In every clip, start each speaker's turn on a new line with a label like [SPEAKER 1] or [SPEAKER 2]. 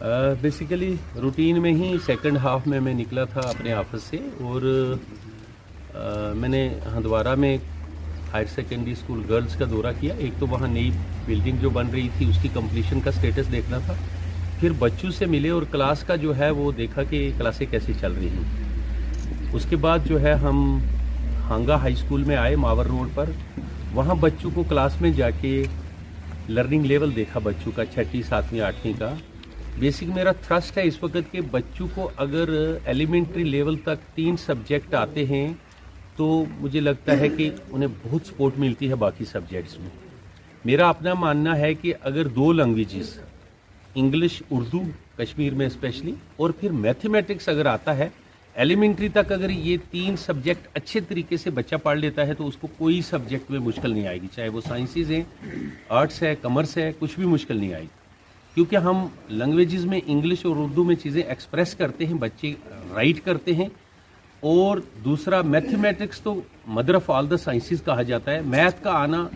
[SPEAKER 1] Basically routine में ही second half में मैं निकला था अपने ऑफिस से और मैंने हंदवारा में हायर सेकेंडरी स्कूल गर्ल्स का दौरा किया। एक तो वहाँ नई बिल्डिंग जो बन रही थी उसकी कंप्लीशन का स्टेटस देखना था, फिर बच्चों से मिले और क्लास का जो है वो देखा कि क्लासें कैसी चल रही हैं। उसके बाद जो है हम हांगा हाई स्कूल में आए मावर रोड पर। वहाँ बच्चों को क्लास में जाके लर्निंग लेवल देखा बच्चों का, 6वीं 7वीं 8वीं का। बेसिक मेरा थ्रस्ट है इस वक्त के बच्चों को अगर एलिमेंट्री लेवल तक 3 सब्जेक्ट आते हैं तो मुझे लगता है कि उन्हें बहुत सपोर्ट मिलती है बाकी सब्जेक्ट्स में। मेरा अपना मानना है कि अगर 2 लैंग्वेजेस इंग्लिश उर्दू कश्मीर में स्पेशली और फिर मैथमेटिक्स अगर आता है एलिमेंट्री तक, अगर ये 3 सब्जेक्ट अच्छे तरीके से बच्चा पढ़ लेता है तो उसको कोई सब्जेक्ट में मुश्किल नहीं आएगी, चाहे वो साइंसेज हैं, आर्ट्स है, कॉमर्स है, कुछ भी मुश्किल नहीं आएगी। क्योंकि हम लैंग्वेजेस में इंग्लिश और उर्दू में चीज़ें एक्सप्रेस करते हैं, बच्चे राइट करते हैं। और दूसरा मैथमेटिक्स तो mother of all the sciences कहा जाता है, मैथ का आना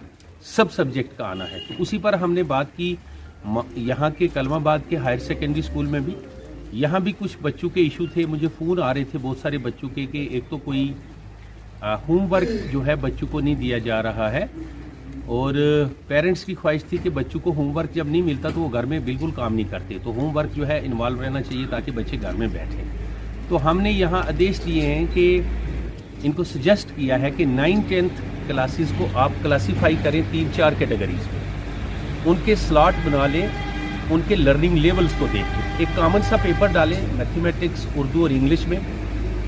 [SPEAKER 1] सब सब्जेक्ट का आना है। तो उसी पर हमने बात की यहाँ के कलमाबाद के हायर सेकेंडरी स्कूल में भी। यहाँ भी कुछ बच्चों के इशू थे, मुझे फ़ोन आ रहे थे बहुत सारे बच्चों के कि एक तो कोई होमवर्क जो है बच्चों को नहीं दिया जा रहा है और पेरेंट्स की ख्वाहिश थी कि बच्चों को होमवर्क जब नहीं मिलता तो वो घर में बिल्कुल काम नहीं करते, तो होमवर्क जो है इन्वॉल्व रहना चाहिए ताकि बच्चे घर में बैठें। तो हमने यहाँ आदेश दिए हैं कि इनको सजेस्ट किया है कि 9th-10th क्लासेस को आप क्लासीफाई करें 3-4 कैटेगरीज में, उनके स्लॉट बना लें, उनके लर्निंग लेवल्स को देखें। एक कॉमन सा पेपर डालें मैथमेटिक्स उर्दू और इंग्लिश में,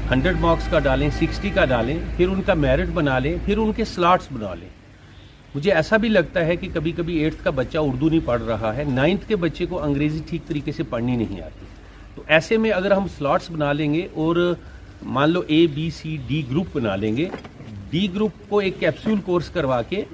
[SPEAKER 1] 100 मार्क्स का डालें, 60 का डालें, फिर उनका मेरिट बना लें, फिर उनके स्लॉट्स बना लें। मुझे ऐसा भी लगता है कि कभी कभी 8th का बच्चा उर्दू नहीं पढ़ रहा है, 9th के बच्चे को अंग्रेज़ी ठीक तरीके से पढ़नी नहीं आती। तो ऐसे में अगर हम स्लॉट्स बना लेंगे और मान लो ABCD ग्रुप बना लेंगे, D ग्रुप को एक कैप्सूल कोर्स करवा के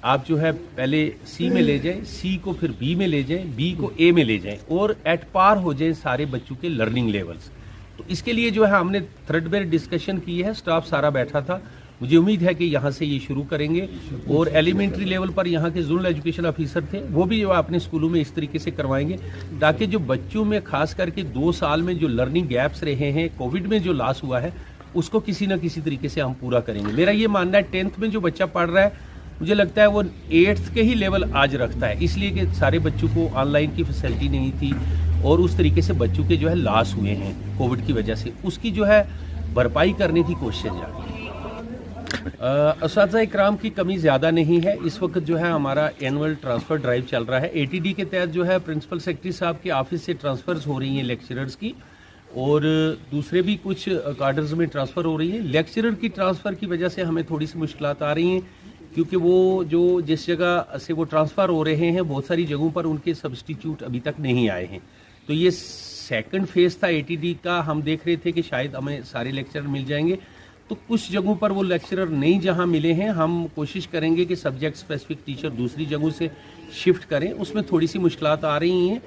[SPEAKER 1] आप जो है पहले C में ले जाएं, C को फिर B में ले जाएं, B को A में ले जाएं और एट पार हो जाएं सारे बच्चों के लर्निंग लेवल्स। तो इसके लिए जो है हमने थ्रेडबेर डिस्कशन की है, स्टाफ सारा बैठा था। मुझे उम्मीद है कि यहाँ से ये शुरू करेंगे और एलिमेंट्री लेवल पर यहाँ के जोनल एजुकेशन ऑफिसर थे वो भी जो अपने स्कूलों में इस तरीके से करवाएंगे ताकि जो बच्चों में खास करके 2 साल में जो लर्निंग गैप्स रहे हैं, कोविड में जो लॉस हुआ है, उसको किसी न किसी तरीके से हम पूरा करेंगे। मेरा ये मानना है 10th में जो बच्चा पढ़ रहा है मुझे लगता है वो 8th के ही लेवल आज रखता है, इसलिए कि सारे बच्चों को ऑनलाइन की फैसिलिटी नहीं थी और उस तरीके से बच्चों के जो है लॉस हुए हैं कोविड की वजह से, उसकी जो है भरपाई करने की कोशिश जारी है। असातिज़ा इकराम की कमी ज़्यादा नहीं है। इस वक्त जो है हमारा एनुअल ट्रांसफ़र ड्राइव चल रहा है। ATD के तहत जो है प्रिंसिपल सेक्रेटरी साहब के ऑफिस से ट्रांसफ़र्स हो रही हैं लेक्चरर्स की और दूसरे भी कुछ कार्डर्स में ट्रांसफ़र हो रही है। लेक्चरर की ट्रांसफ़र की वजह से हमें थोड़ी सी मुश्किलात आ रही हैं क्योंकि वो जो जिस जगह से वो ट्रांसफ़र हो रहे हैं बहुत सारी जगहों पर उनके सब्सटीट्यूट अभी तक नहीं आए हैं। तो ये सेकंड फेज़ था ATD का। हम देख रहे थे कि शायद हमें सारे लेक्चरर मिल जाएंगे, तो कुछ जगहों पर वो लेक्चरर नहीं जहां मिले हैं, हम कोशिश करेंगे कि सब्जेक्ट स्पेसिफिक टीचर दूसरी जगहों से शिफ्ट करें। उसमें थोड़ी सी मुश्किलात आ रही हैं,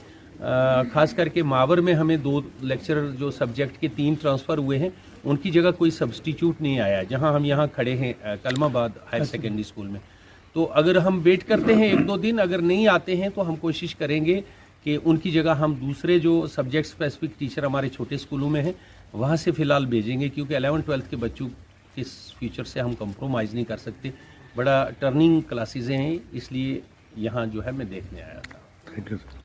[SPEAKER 1] खास करके मावर में हमें 2 लेक्चरर जो सब्जेक्ट के 3 ट्रांसफ़र हुए हैं उनकी जगह कोई सब्सटीट्यूट नहीं आया जहां हम यहाँ खड़े हैं कलमाबाद हायर सेकेंडरी स्कूल में। तो अगर हम वेट करते हैं 1-2 दिन, अगर नहीं आते हैं तो हम कोशिश करेंगे कि उनकी जगह हम दूसरे जो सब्जेक्ट स्पेसिफिक टीचर हमारे छोटे स्कूलों में हैं वहाँ से फ़िलहाल भेजेंगे क्योंकि 11th-12th के बच्चों के फ्यूचर से हम कंप्रोमाइज़ नहीं कर सकते। बड़ा टर्निंग क्लासेस हैं, इसलिए यहाँ जो है मैं देखने आया था।
[SPEAKER 2] Thank you sir.